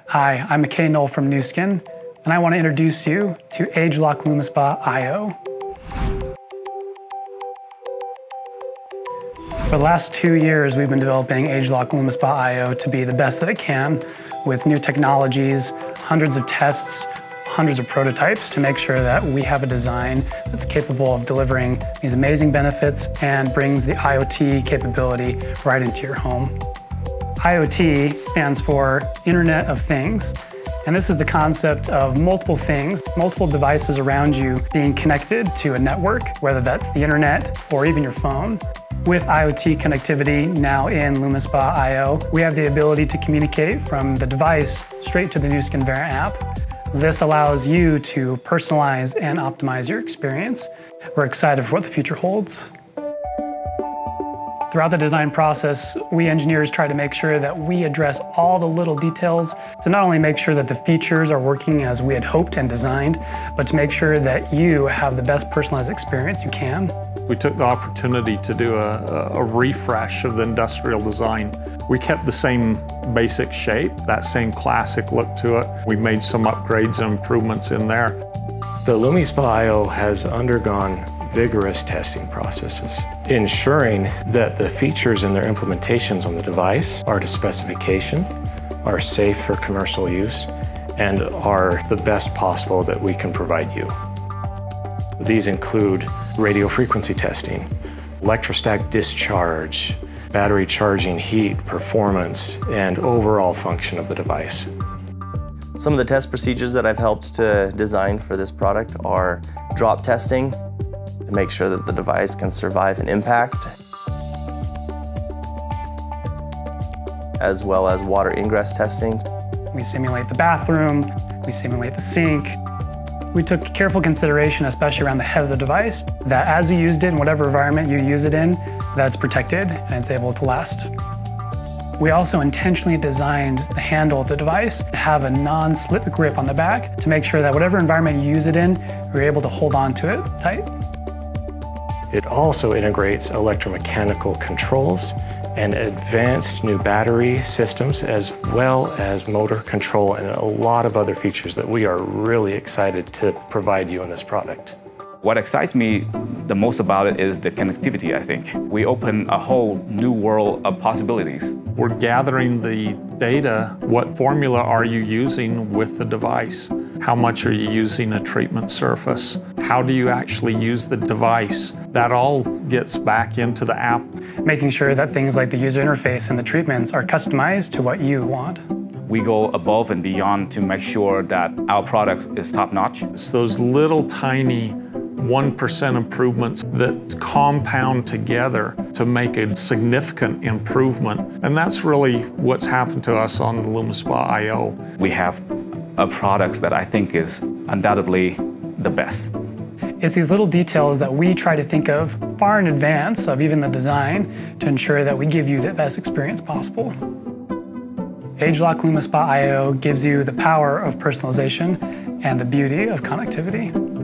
Hi, I'm McKay Knoll from Nu Skin, and I want to introduce you to ageLOC LumiSpa IO. For the last 2 years, we've been developing ageLOC LumiSpa IO to be the best that it can, with new technologies, hundreds of tests, hundreds of prototypes to make sure that we have a design that's capable of delivering these amazing benefits and brings the IoT capability right into your home. IoT stands for Internet of Things, and this is the concept of multiple things, multiple devices around you being connected to a network, whether that's the internet or even your phone. With IoT connectivity now in LumiSpa IO, we have the ability to communicate from the device straight to the Nu Skin Vera app. This allows you to personalize and optimize your experience. We're excited for what the future holds. Throughout the design process, we engineers try to make sure that we address all the little details to not only make sure that the features are working as we had hoped and designed, but to make sure that you have the best personalized experience you can. We took the opportunity to do a refresh of the industrial design. We kept the same basic shape, that same classic look to it. We made some upgrades and improvements in there. The LumiSpa IO has undergone vigorous testing processes, ensuring that the features and their implementations on the device are to specification, are safe for commercial use, and are the best possible that we can provide you. These include radio frequency testing, electrostatic discharge, battery charging heat, performance, and overall function of the device. Some of the test procedures that I've helped to design for this product are drop testing, to make sure that the device can survive an impact, as well as water ingress testing. We simulate the bathroom, we simulate the sink. We took careful consideration, especially around the head of the device, that as you used it in whatever environment you use it in, that's protected and it's able to last. We also intentionally designed the handle of the device to have a non-slip grip on the back to make sure that whatever environment you use it in, you're able to hold on to it tight. It also integrates electromechanical controls and advanced new battery systems, as well as motor control and a lot of other features that we are really excited to provide you in this product. What excites me the most about it is the connectivity, I think. We open a whole new world of possibilities. We're gathering the data. What formula are you using with the device? How much are you using a treatment surface? How do you actually use the device? That all gets back into the app. Making sure that things like the user interface and the treatments are customized to what you want. We go above and beyond to make sure that our product is top-notch. It's those little tiny 1% improvements that compound together to make a significant improvement. And that's really what's happened to us on the LumiSpa IO. We have a product that I think is undoubtedly the best. It's these little details that we try to think of far in advance of even the design to ensure that we give you the best experience possible. ageLOC LumiSpa IO gives you the power of personalization and the beauty of connectivity.